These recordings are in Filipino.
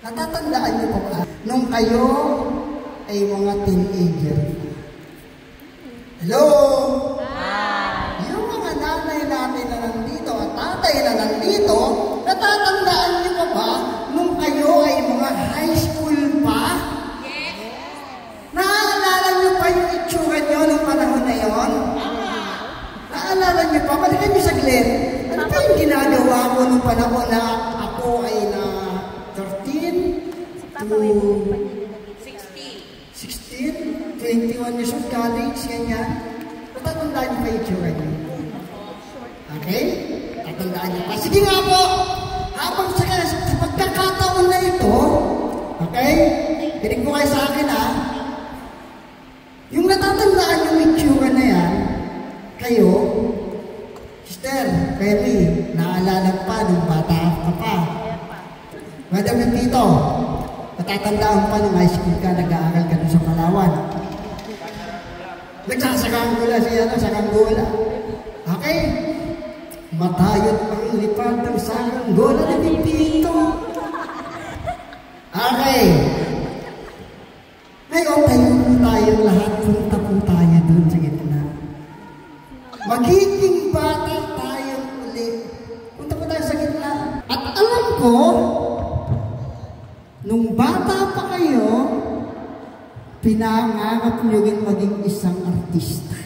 Natatandaan niyo po ba? Nung kayo ay mga teenager. Hello? Hi! Yung mga nanay natin na nandito at tatay na nandito, natatandaan niyo pa ba nung kayo ay mga high school pa? Yes! Naaalala niyo pa yung itsura niyo nung panahon na yon? Naaalala niyo pa? Balikan niyo saglit. Ano pa yung ginagawa ko nung panahon na ako ay na 13 to 16, 21 years of college, ganyan. Natatandaan niyo pa yung itsura niyo? Okay? Tatandaan niyo pa. Sige nga po! Habang sa pagkakataon na ito, okay? Pinig mo kayo sa akin, ha? Yung natatandaan yung itsura na yan, kayo, Sister, Remy, naalala pa nung bata ka pa. Madam and Tito, natatandaan pa nung high school ka, nag-aaral ka doon sa Palawan. Nagsasakanggula siya, sakanggula. Okay? Matayot ang lipad ng sakanggula ni Tito. Okay. Ngayon, tayo tayong lahat, punta po tayo doon sa gitna. Magiging bata tayo ulit. Punta po tayo sa gitna. At alam ko, nung bata pa kayo, pinangarap nyo rin maging isang artista.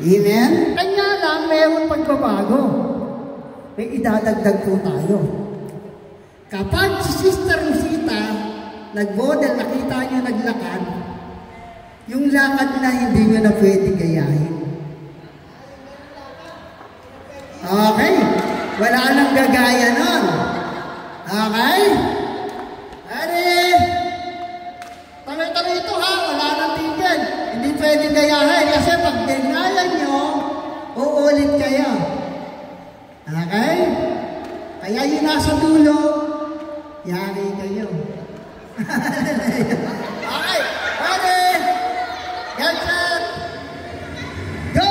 Amen? Kanya lang, mayroong pagbabago. May idadagdag po tayo. Kapag si Sister Rosita nag-model, nakita niyo naglakad, yung lakad na hindi nyo na pwede gayahin. Okay? Wala nang gagaya nun. Okay? Ready? Tami-tami ito ha, wala nang tigil. Hindi pwede gayahin kasi pag ganayan nyo, uulit kayo. Okay? Kaya yun nasa dulo, yari kayo. Okay, ready? Get set! Go!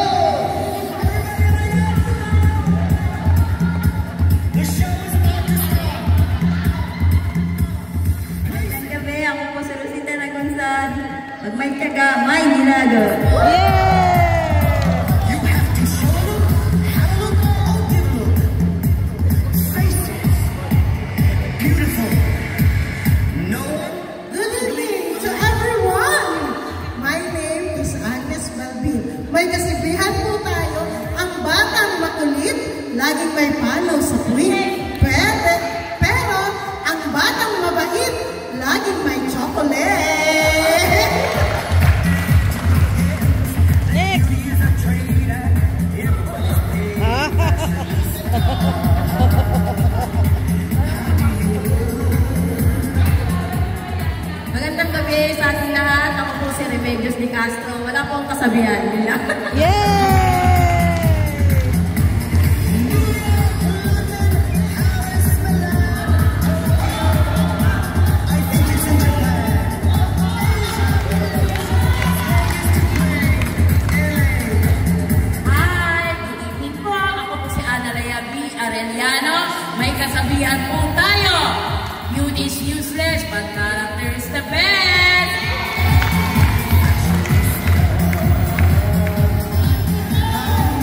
Magandang gabi, ako po si Rosita Nagonzad. Pag may tiyaga, may nilaga. You have to show them how to look or give a look. Face it. Beautiful. No one. Good evening to everyone! My name is Agnes Balbin. May kasibihan po tayo, ang batang makulit, laging may palaw sa puwing. Pero, ang batang mabait, laging may chocolate. Magandang gabi sa ating lahat. Ako po si Remedios de Castro. Wala pong kasabihan nila. Hi! Good evening po. Ako po si Analea B. Arellano. May kasabihan po tayo. Youth is useless, but character is the best.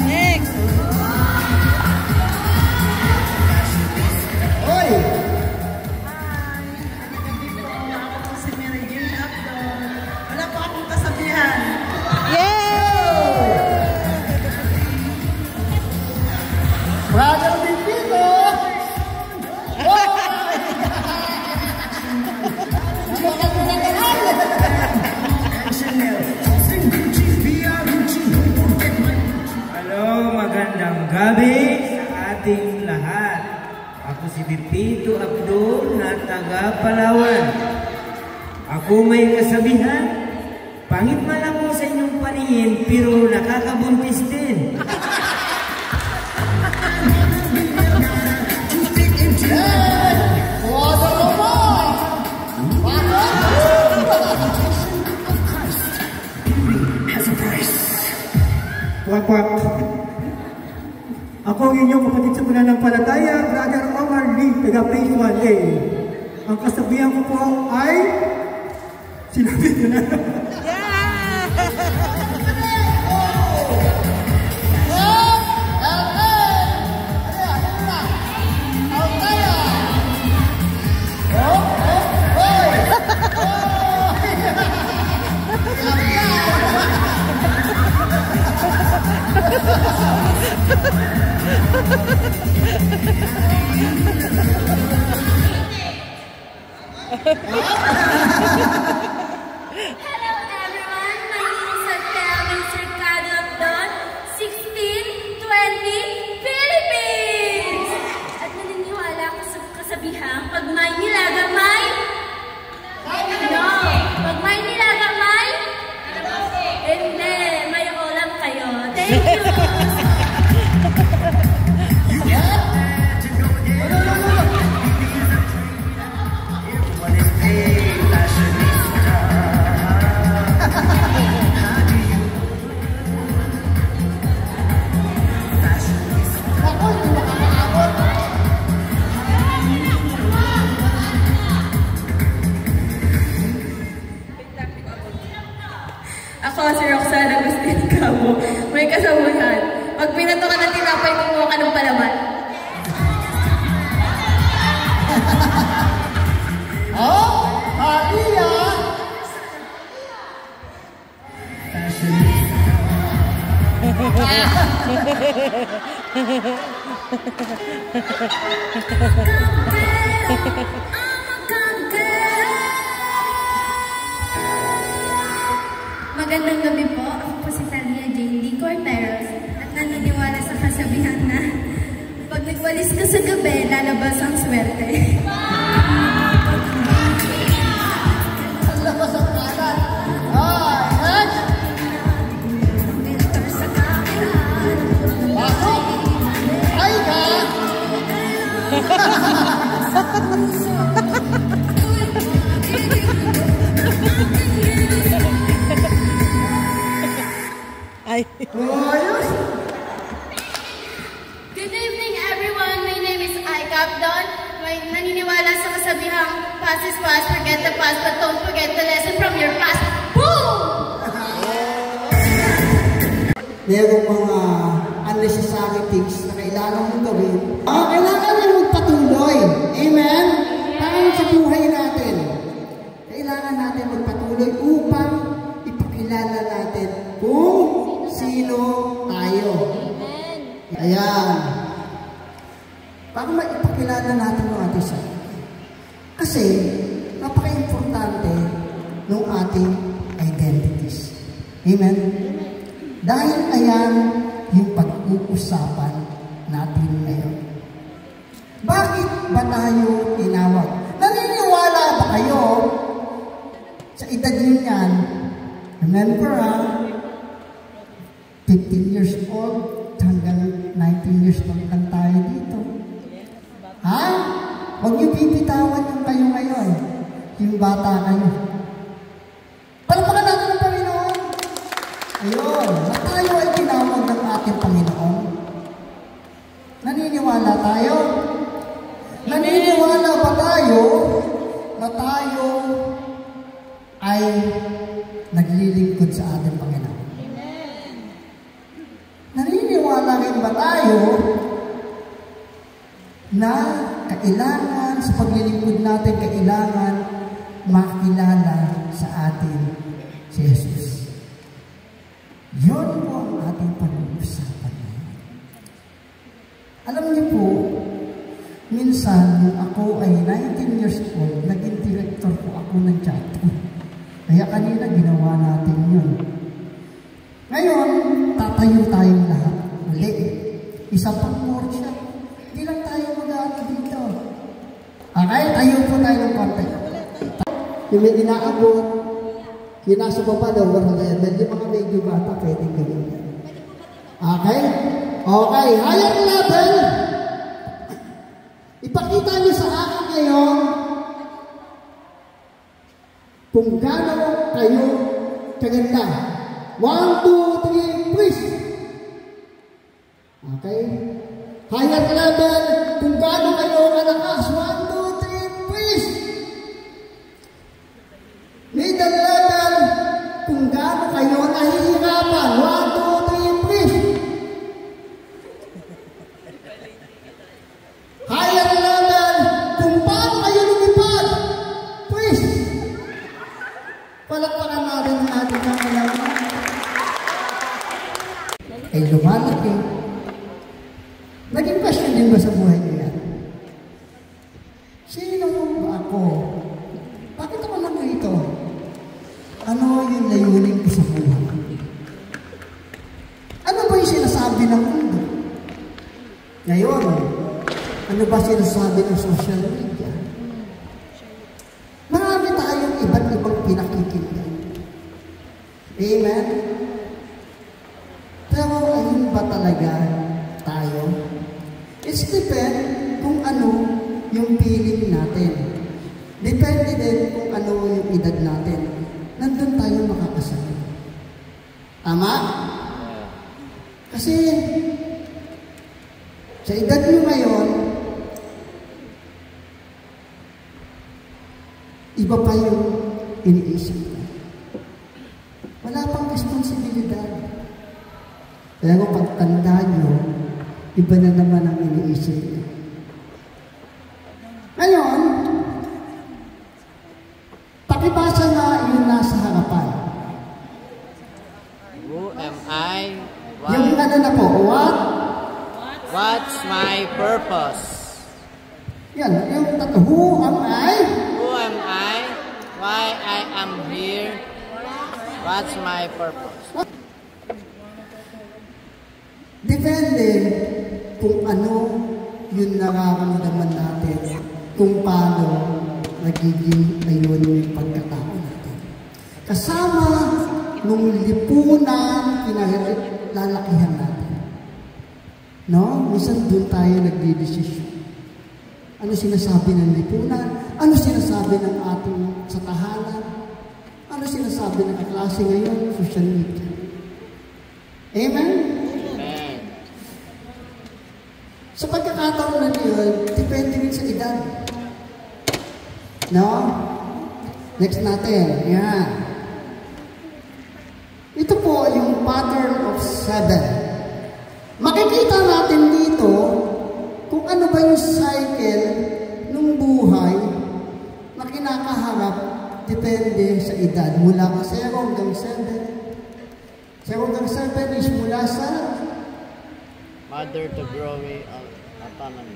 Next. Hoy! Hi! Ako po si Mary Jane Abdon. Wala po akong kasabihan. Brother Bipino! Hello, magandang gabi sa ating lahat. Ako si Pipito Abdul na taga Palawan. Ako may kasabihan, pangit man ako sa inyong paningin pero nakakabuntis din. Wak-wak. Ako ang inyong kapatid sa pananampalataya, Brother Omar Lee taga-Phase 1A. Ang kasabihan ko po ay sinabi ko na. Hello everyone, my name is Kelvin Cercado of Don, 1620 Philippines! At naniniwala ako sa kasabihan, pag may nilaga may... No! Pag may nilaga may... Hindi, may ulam kayo. Thank you! Ako si Roxana Agustin Cabo. May kasabuhan. Pag pinato ka ng tinapay, kumuha ka ng palaman. Oh, Maria! Magandang gabi po. Ako po si Talia Jane D. Corteros at naniniwala sa kasabihan na pag nagwalis ka sa gabi, lalabas ang swerte. Ang labas ang kalat. Next! Pasok! Ay ka! Ay. Good evening everyone. My name is Icap Don. May naniniwala sa kasabihang past is past, forget the past, but don't forget the lesson from your past. Boom! Merong mga unnecessary things na kailangan mong gawin. Kailangan mo magpatuloy. Amen? Parang sa buhay natin. Kailangan natin magpatuloy upang ipakilala natin kung sino tayo. Amen. Ayan. Para maipakilala natin ng ating sarili. Kasi, napaka-importante ng ating identities. Amen? Dahil ayan yung pag-uusapan natin ngayon. Bakit ba tayo tinawag? Naniniwala ba kayo sa edad nyo yan? Remember 15 years old hanggang 19 years old lang tayo dito. Ha? Huwag niyo pipitawan yung kayo ngayon. Yung bata kayo. Palpakan natin ng Panginoon. Ayun. Na tayo ay tinawag ng ating Panginoon. Naniniwala tayo? Naniniwala ba tayo na tayo ay naglilingkod sa ating Panginoon? Naniniwala rin ba tayo na kailangan sa paglilingkod natin, kailangan makilala sa atin si Jesus? Yun po ang ating pag-uusapan ngayon. Alam niyo po, minsan nung ako ay 19 years old, naging director po ako ng chatroom. Kaya kanina ginawa natin yun. Ngayon, tatayo tayong lahat. Uli. Isa pang workshop. Hindi lang tayo mag-aano dito. Okay, tayo po tayo ng konti. Yung may inaabot, yung nasa baba daw, level, yung mga medyo bata, pwedeng gawin yan. Okay? Okay, higher level. Ipakita niyo sa akin ngayon kung gaano kayo kaganda. 1, 2, 3, please. Okay? Higher level, kung gaano kayo kalakas. 1, lumaki? Naging question din ba sa buhay niyo yan? Sino ba ako? Bakit ako nandito? Ano yung layunin ko sa buhay? Ano ba yung sinasabi ng mundo? Ngayon, ano ba sinasabi ng social media? Marami tayong iba't ibang pinakikita. Amen? Pero ayun ba talaga tayo? It's depend kung ano yung feeling natin. Depende din kung ano yung edad natin. Nandun tayo makakasama. Tama? Kasi sa edad nyo ngayon, iba pa yung iniisip ko. Wala pang responsibilidad. Pero pagtanda nyo, iba na naman ang iniisip nyo. Ngayon, pakibasa na yung nasa harapan. Who am I? Yung ano na po, What's my purpose? Yan, yung tatlo. Who am I? Who am I? Why I am here? What's my purpose? Depende kung ano yung nararamdaman natin, kung paano nagiging ayun yung pagkatao natin. Kasama nung lipunan, kinalalakihan natin. No? Minsan doon tayo nagdidesisyon. Ano sinasabi ng lipunan? Ano sinasabi ng ating sa tahanan? Ano sinasabi ng kaklase ngayon? Social media. Amen? Amen. Sa pagkakataon na yun, depende rin sa edad. No? Next natin. Yan. Ito po yung pattern of 7. Makikita natin dito kung ano ba yung cycle ng buhay na kinakaharap depende sa edad. Mula 0 hanggang 7. 0 hanggang 7 is mula sa Mother to growing autonomy.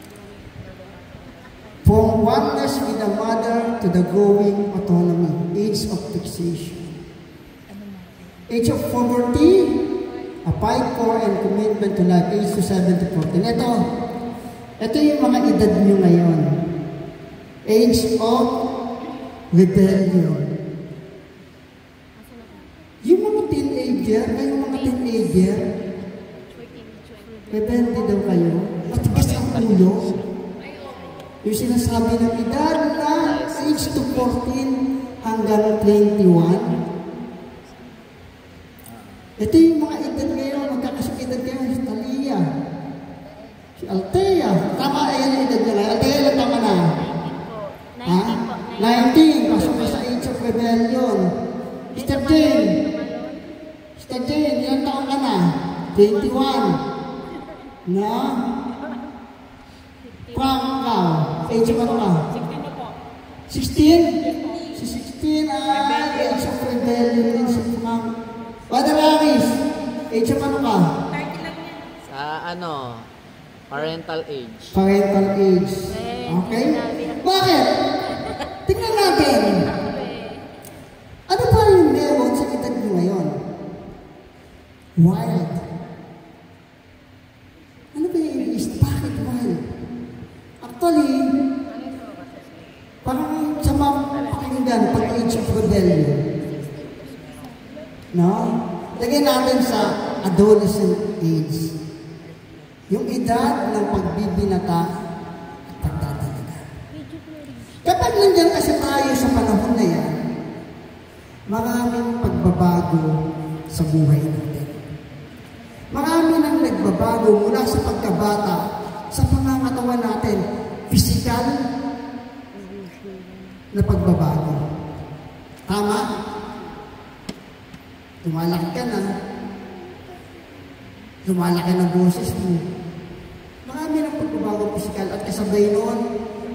from oneness with the mother to the growing autonomy. Age of fixation. Age of poverty, a fight for and commitment to life, age to 7 to 14. Ito yung mga edad nyo ngayon. Age of rebellion. Yung mga teenager, rebelde daw kayo, matigas ang ulo. Yung sinasabi ng edad na age to 14 hanggang 21. Ito yung mga edad ngayon, magkakasing edad kayo, si Talia, si Althea. Tama, ayan yung edad nila. Althea, ilan tama na? 19. Pasok ka sa age of rebellion. Mr. Jane, ilan taon ka na? 21. Na? Frank, age of ano ka? 16? Si 16 ay age of rebellion. Si Frank. Father Aris, age of ano ka? Sa parental age. Parental age. Okay? Bakit? Tingnan natin. Ano ba yung meron sa edad nyo ngayon? Wild. Ano ba yung iniisip? Bakit wild? Actually, parang sa mga pakinggan, pag-age of rebellion. No? Lagyan natin sa adolescent age. Yung edad ng pagbibinata at pagtatalaga. Kapag nandiyan kasi tayo sa panahon na yan, maraming pagbabago sa buhay natin. Marami nang nagbabago mula sa pagkabata sa pangangatawan natin. Physical na pagbabago. Tama? Tumalaki ka na. Lumalaki ng boses mo. Marami ng pagbabago physical at kasabay noon,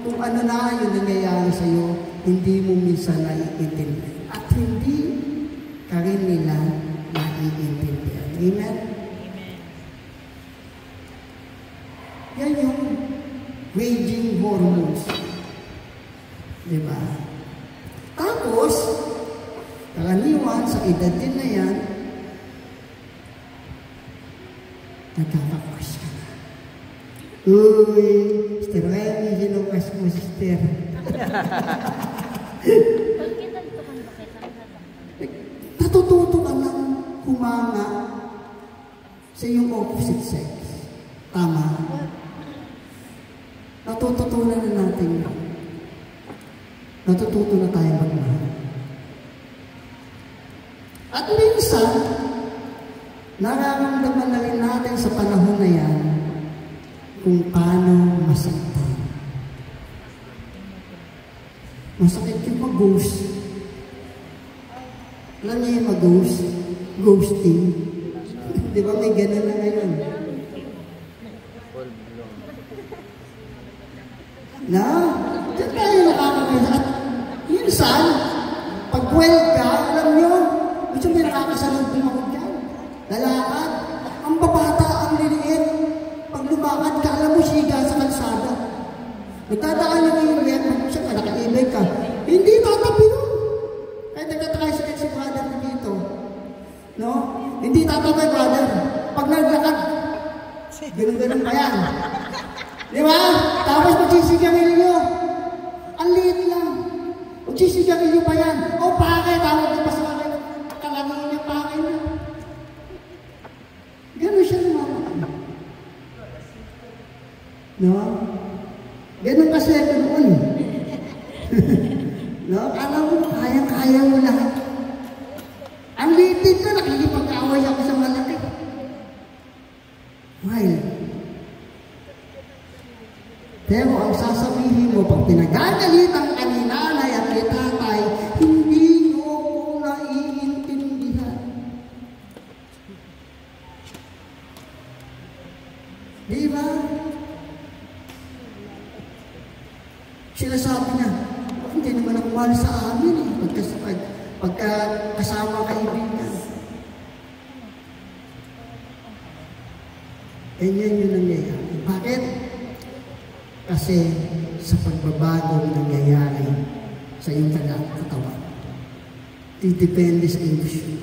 kung ano na yung nangyayari sa'yo, hindi mo minsan naiintindihan. At hindi ka rin nila naiintindihan. Amen? waging hormones. Diba? Tapos, karaniwan sa edad din na yan, nagkakakas ka na. Uy, Sister Remy, hinukas mo, Sister. Natututo ka lang humanga sa iyong opposite sex. Tama. Natututunan na natin yun. Natututo na tayo magmahal. At minsan, nararamdaman na rin natin sa panahon na yan kung paano masaktan. Masakit yung mag-ghost. Alam niyo yung mag-ghost? Ghosting. Di ba may ganun na ngayon? Na? Diyan tayo nakakakita. At minsan, pag well ka, alam nyo, gusto may nakakasalog din ako dyan. Lalakad. Ang babata, ang liliit. Pag lumakad ka, alam mo, siga sa kalsada. Nagtadaan yung ilit, siya ka, naka-ibay ka. Hindi tatabi nun. Kahit nagtatricycle si brother mo dito. No? Hindi tatabi, brother. Pag naglakad, ganun-ganun pa yan. Di ba? Tapos magsisigarilyo. Ang liit lang. Magsisigarilyo pa yan. O, pake, tawag di pa sa akin. Kalagin niya, pake na. Ganun siya naman. No? Ganun kasi ako noon. No? Alam mo, kaya mo lahat. Ang liit ka, nakikipag-away ako sa malaki. Well, pero ang sasabihin mo, pag pinagagalitan ka ni nanay at ni tatay, hindi mo ko naiintindihan. Di ba? Sinasabi niya, hindi naman ako mahal sa amin eh, pagkasama kaibigan. Ganyan yun nangyayari. Bakit? Kasi sa pagbabagong nangyayari sa iyong katawan. Depende sa industry.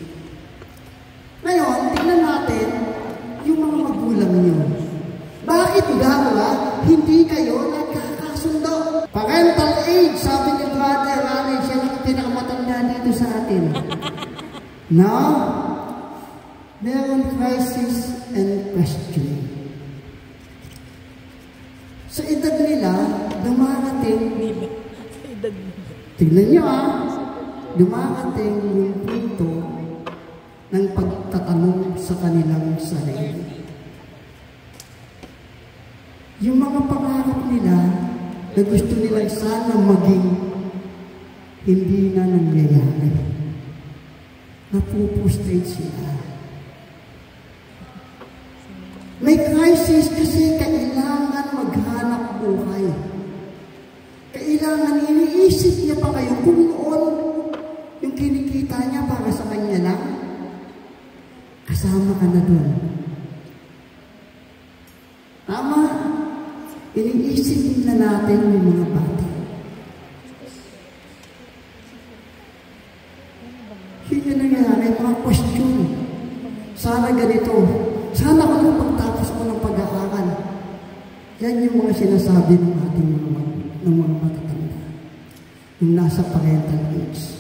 Ngayon, tingnan natin yung mga magulang niyo. Bakit daw hindi kayo nagkakasundo? Parental age, sabi ni Brother Raleigh, siya ang pinakamatanda dito sa atin. No? Meron crisis and questioning. Sa edad nila, dumarating, tignan nyo dumarating yung punto ng pagtatanong sa kanilang sarili. Yung mga pangarap nila na gusto nilang sana maging hindi na nangyayari. Napupustrate sila. May crisis kasi kailangan maghanap buhay. Kailangan iniisip niya pa kayo kung noon yung kinikita niya para sa kanya lang. Kasama ka na doon. Tama. Iniisip na natin yung mga bata. Hindi na nangyayari, mga question. Sana ganito. Sana ako pagtapos ako ng pag-aaral. Yan yung mga sinasabi ng ating mga matatanda. Yung nasa parental age.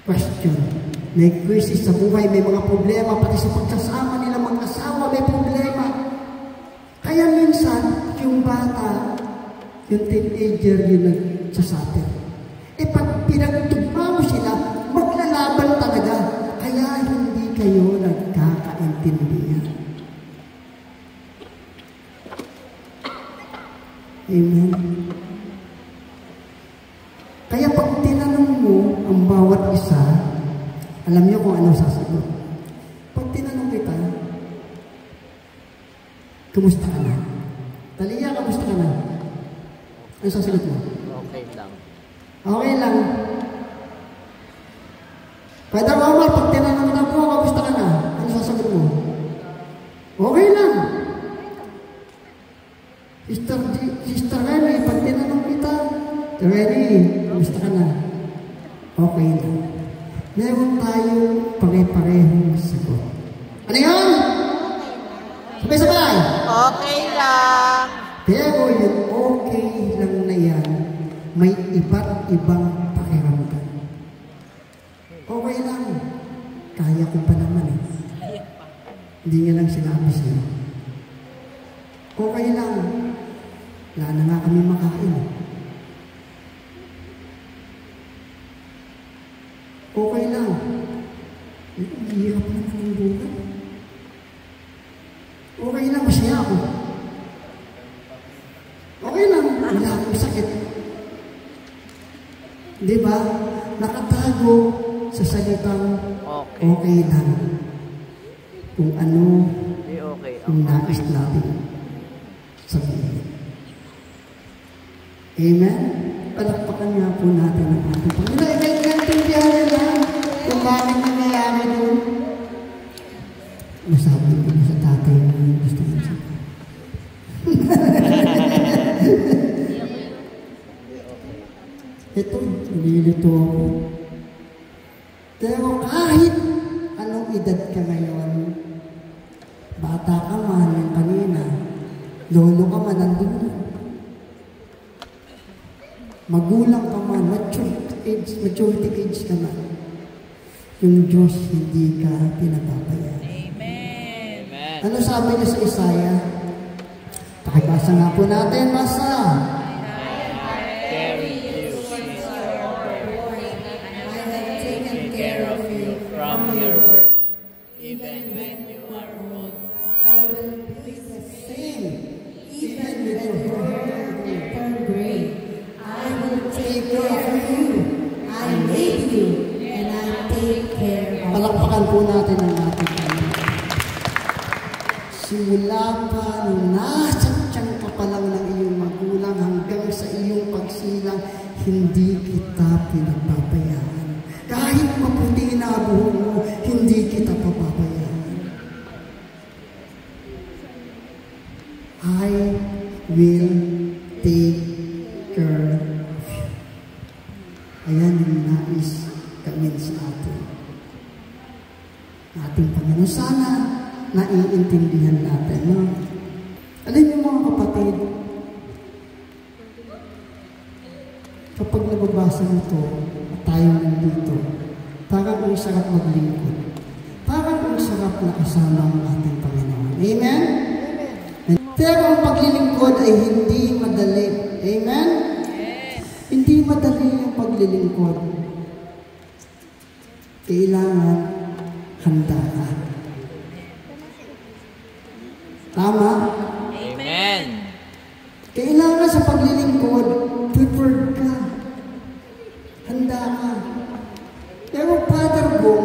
Question. May crisis sa buhay, may mga problema, pati sa pagsasama nila mag-asawa, may problema. Kaya minsan, yung bata, yung teenager, yung nagsasabi. Pag pinagtugma mo sila, maglalaban talaga. Kaya hindi kayo nagkakaintindihan. Amen. Kaya pag tinanong mo ang bawat isa, alam niyo kung ano sasagot. Pag tinanong kita, kumusta ka na? Talia, kumusta ka na? Ano sasagot mo? Okay lang. Okay lang. Pwede Omar, pag tinanong na po, kumusta ka na? Ano sasagot mo? Okay lang. Sister Sister Remy, pag tinanong kita, Remy, kamusta ka na? Okay na. Meron tayong pare-parehong sagot. Ano yun? Sabay-sabay! Okay lang. Pero yung okay lang na yan, may iba't ibang pakiramdam. Okay lang. Kaya ko pa naman eh. Hindi nga lang sinabi sa'yo. Okay lang. Wala na nga kami makain. Okay lang. Ang hirap naman ang buhay. Okay lang, masaya ako. Okay lang, wala akong sakit. Di ba? Nakatago sa salitang okay lang. Kung ano yung nais natin sabihin. Amen? Palakpakan nga po natin ang ating Panginoon. Ikaintindihan nila kung bakit nangyayari doon. Masabi ko na sa tatay mo yung gusto mo siya. Ito, nililito ako. Pero kahit anong edad ka ngayon, bata ka man yung kanina, lolo ka man, nandun na. Magulang ka man, maturity age ka man, yung Diyos hindi ka pinapabayaan. Amen. Ano sabi niya sa Isaiah? Pakibasa nga po natin, basa. Even when you are old, I will be the Same. Even with your turn gray. I will take care of you. I made you, and I take care of you. Palakpakan po natin ang ating Panginoon. Simula pa nung nasa tiyan ka pa lang ng iyong magulang hanggang sa iyong pagsilang, hindi kita pinapabayaan. Kahit maputi na buhok mo, hindi kita papabayaan. I will take care of you. Ayan yung nais kami sa atin. Ating Panginoon, sana naiintindihan natin. No? Alam niyo mga kapatid, kapag nababasa nito at tayo nandito, parang ang sarap maglingkod. Parang ang sarap na kasama ang ating Panginoon. Amen? Pero ang paglilingkod ay hindi madali. Amen? Yes. Hindi madali yung paglilingkod. Kailangan handa ka. Tama? Amen. Kailangan sa paglilingkod, prepared ka. Handa ka. Pero Father Bo,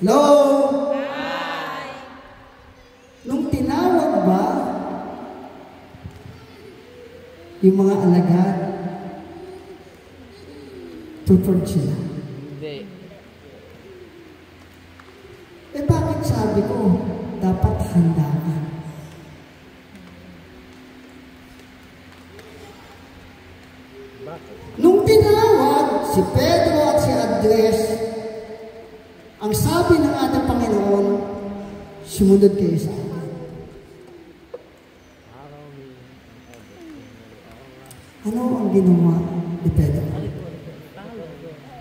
hello? Hi! Nung tinawag ba yung mga alagad, prepared sila? Hindi. Bakit sabi ko, dapat handa ka? Nung tinawag si Pedro at si Andres, ang sabi ng ating Panginoon, sumunod kayo sa akin. Ano ang ginawa ni Pedro?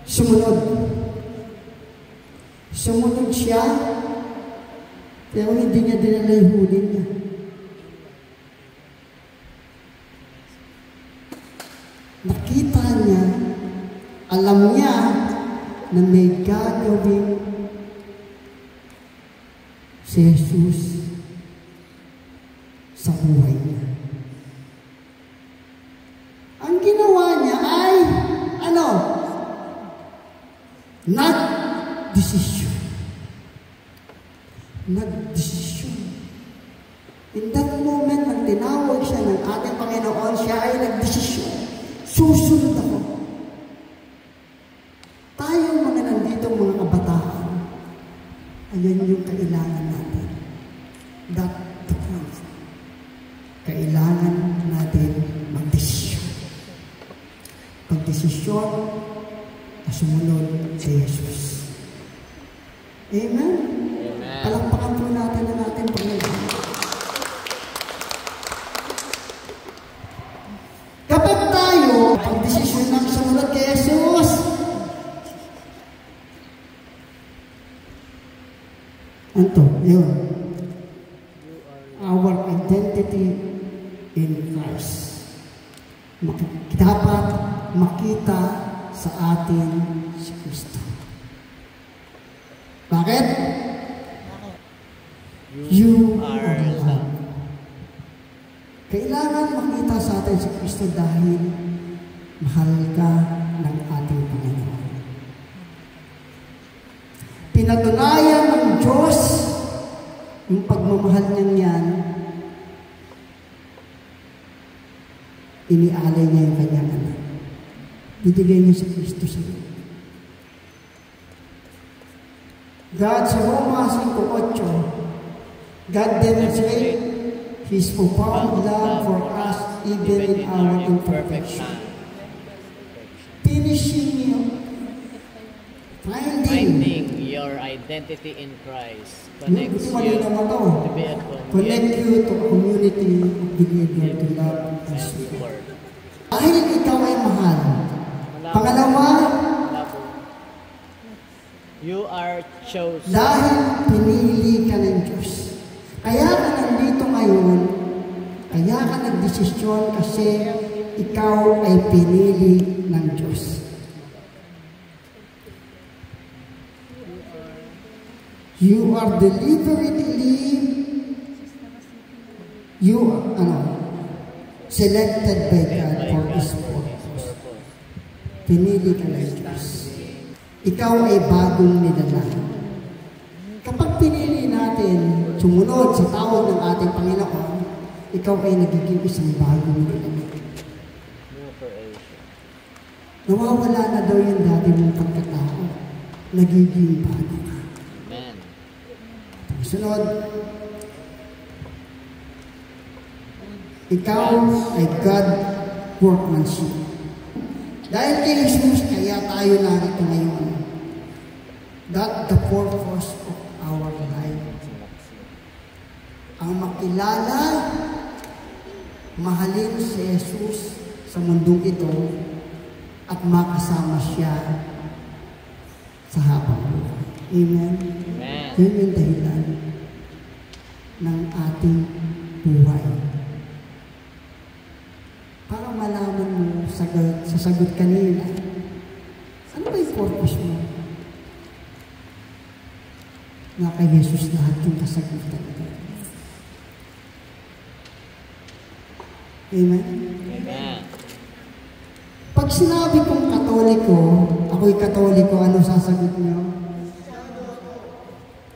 Sumunod. Sumunod siya, pero hindi niya dinala yung huli niya. Nakita niya, alam niya na may gagawin si Jesus sa buhay niya. Ang ginawa niya ay, ano? Nag-desisyon. Nag-desisyon. In that moment, nang tinawag siya ng ating Panginoon, siya ay nag-desisyon. Susunod ako. Tayong mga nandito, mga kabataan, ayan yung kailangan natin. That the point. Kailangan natin magdesisyon na sumunod sa Jesus. Amen? Amen. Palakpakan po natin ang ating Panginoon. Kapag tayo pagdesisyon ng sumunod kay Jesus, anto, yun. Our identity in Christ. Dapat makita sa atin si Kristo. Bakit? You are loved. Kailangan makita sa atin si Kristo dahil mahal ka ng ating Panginoon. Pinatunayan ng Diyos yung pagmamahal niyang yan, inialay niya yung kanyang anak. Bibigay niya si Kristo sa iyo. God, sa Roma 5:8, God demonstrates His profound love for us even in our imperfection. Finishing you, Finding your identity in Christ connects you to be a connect you to a community of believer to love and serve. Dahil ikaw ay mahal. Pangalawa, you are chosen. Dahil pinili ka ng Diyos. Kaya ka nandito ngayon, kaya ka nagdesisyon kasi ikaw ay pinili ng Diyos. You are deliberately selected by God for His purpose. Pinili ka ng Diyos. Ikaw ay bagong nilalang. Kapag pinili natin sumunod sa tawag ng ating Panginoon, ikaw ay nagiging isang bagong nilalang. Nawawala na daw yung dati mong pagkatao. Nagiging bago ka. Amen. Sunod, ikaw ay God workmanship. Dahil kay Jesus, kaya tayo narito ngayon. That's the purpose of our life. Ang makilala, mahalin si Jesus sa mundong ito at makasama siya sa habang buhay. Amen? Amen. Yun yung dahilan ng ating buhay. Para malaman mo sa sagot kanina, ano ba yung purpose mo? Na kay Jesus lahat yung kasagutan ito. Amen? Amen. Pag sinabi kong Katoliko, ako'y Katoliko, ano sasagot niyo?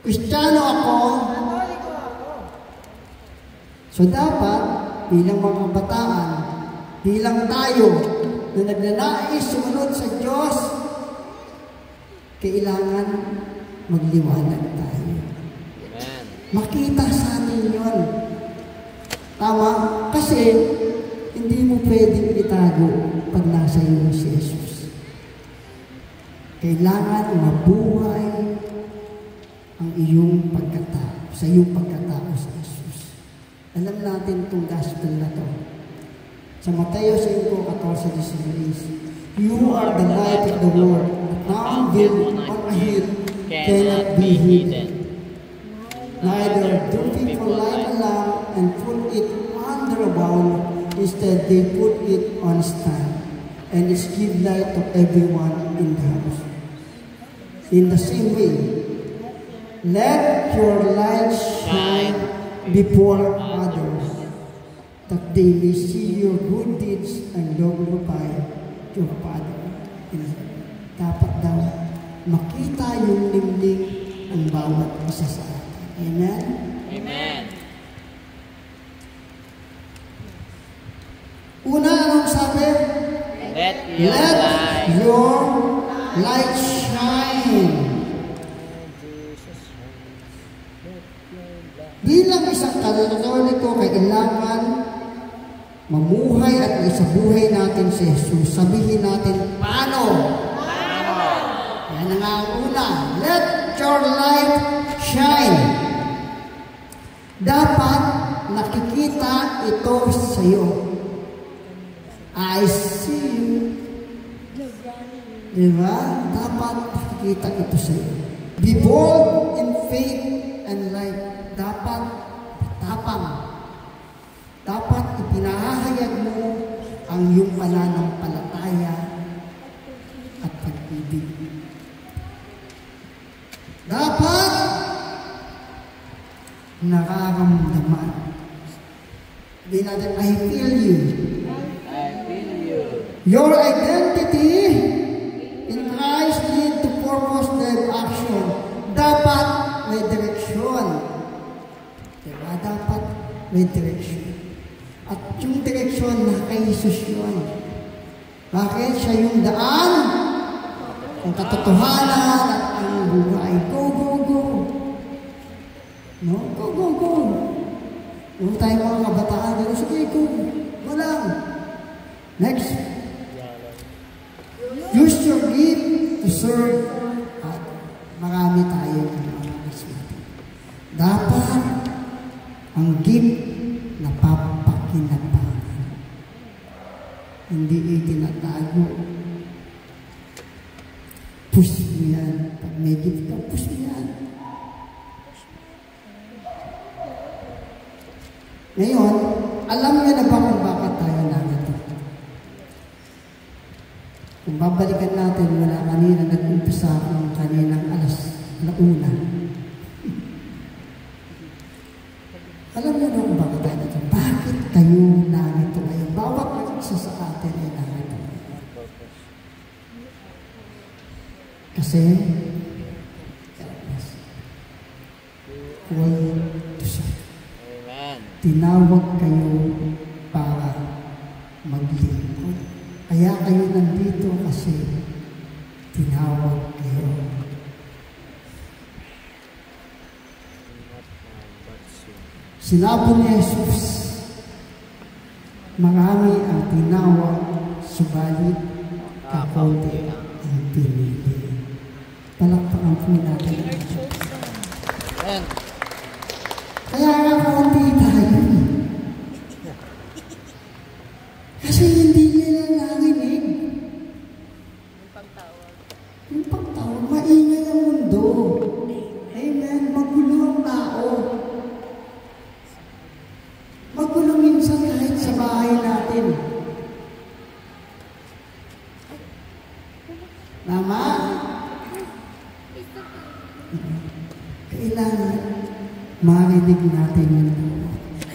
Kristiyano ako. So dapat, bilang mga kabataan, bilang tayo na nagnanais sumunod sa Diyos, kailangan magliwanag tayo. Amen. Makita sa atin yun. Tama? Kasi, hindi mo pwedeng itago pag nasa iyo si Jesus. Kailangan mabuhay ang iyong pagkatao, sa iyong pagkatao sa Jesus. Alam natin itong gospel na to. Sa Mateo 5:14-16, you are the light of the world. Now built on a hill cannot be hidden. Neither do people light a lamp and put it under a bowl. Instead, they put it on a stand, and it gives light to everyone in the house. In the same way, let your light shine before others, that they may see your good deeds and glorify your Father in heaven. Dapat daw makita yung limling ng bawat isa sa atin. Amen? Amen. Una, anong sabi? Let your light shine. Bilang isang Katoliko, kailangan mamuhay at maisabuhay natin si Jesus. Sabihin natin, paano? Yan ang una. Let your light shine. Dapat nakikita ito sa iyo. I see you. Diba? Dapat nakikita ito sa iyo. Be bold in faith and light. Dapat tapang. Dapat ipinahayag mo ang iyong pananampalataya at pag-ibig. Dapat nararamdaman. Sabihin natin, I feel you. I feel you. Your identity in Christ lead to purpose-led action. Dapat may direksyon. Diba? Dapat may direksyon. At yung direksyon na kay Jesus yun. Bakit? Siya yung daan, ang katotohanan at ang buhay. Go, go, go. No? Go, go, go. Yung tayo mga kabataan, sige, go. Go lang. Next. Use your gift to serve. At marami tayo mga kaswerte. Dapat ang gift napapakinabangan. Hindi itinatago. Push mo yan. Pag may gift ka, push mo yan. Ngayon, alam niyo na ba kung bakit tayo narito? Kung babalikan natin mula kanina, nag-umpisa ng kaninang alauna. Alam niyo na kung bakit tayo narito? Bakit kayo narito ngayon? Bawat isa sa atin ay narito. Kasi, call to serve. Tinawag kayo para maglingkod. Kaya kayo nandito kasi tinawag kayo. Sinabi ni Jesus, marami ang tinawag, subalit kakaunti ang pinili. Palakpakan po natin. Amen. Kaya nga kaunti tayo. Kasi hindi nila narinig. Yung pagtawag, maingay ang mundo. Amen. Magulo ang tao. Magulo minsan kahit sa bahay natin. Tama? Kailangan marinig natin yun.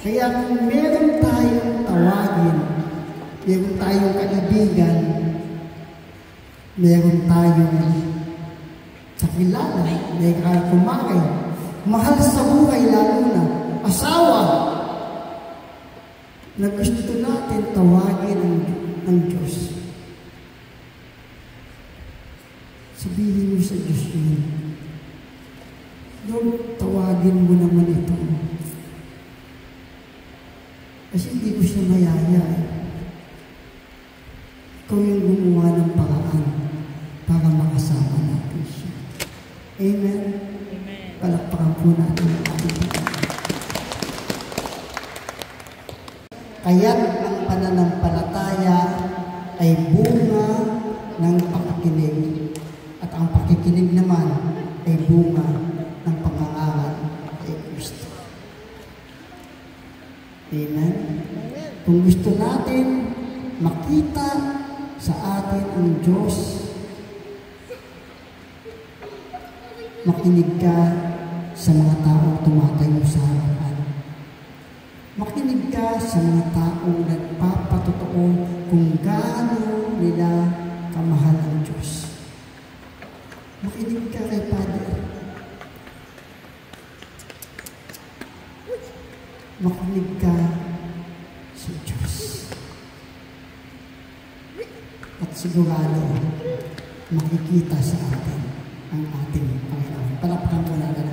Kaya kung meron tayong tawagin, meron tayong kaibigan, meron tayong kakilala, may kumakain, mahal sa buhay lalo na, asawa, na gusto natin tawagin ang Diyos. Sabihin mo sa Diyos yun, Lord, tawagin mo naman ito. Kasi hindi ko siya mayaya. Ikaw yung gumawa ng paraan para makasama natin siya. Amen? Amen. Palakpakan po natin ang ating Panginoon. Kaya't ang pananampalataya ay bunga ng pakikinig. At ang pakikinig naman ay bunga ng pangangaral kay Kristo. Amen? Kung gusto natin makita sa atin ang Diyos, makinig ka sa mga taong tumatayo sa harapan. Makinig ka sa mga taong nagpapatotoo kung gaano nila kamahal ang Diyos. Makinig ka kay Padre. Makinig ka sa Diyos. At sigurado, makikita sa atin ang ating Panginoon. Palakpakan po natin.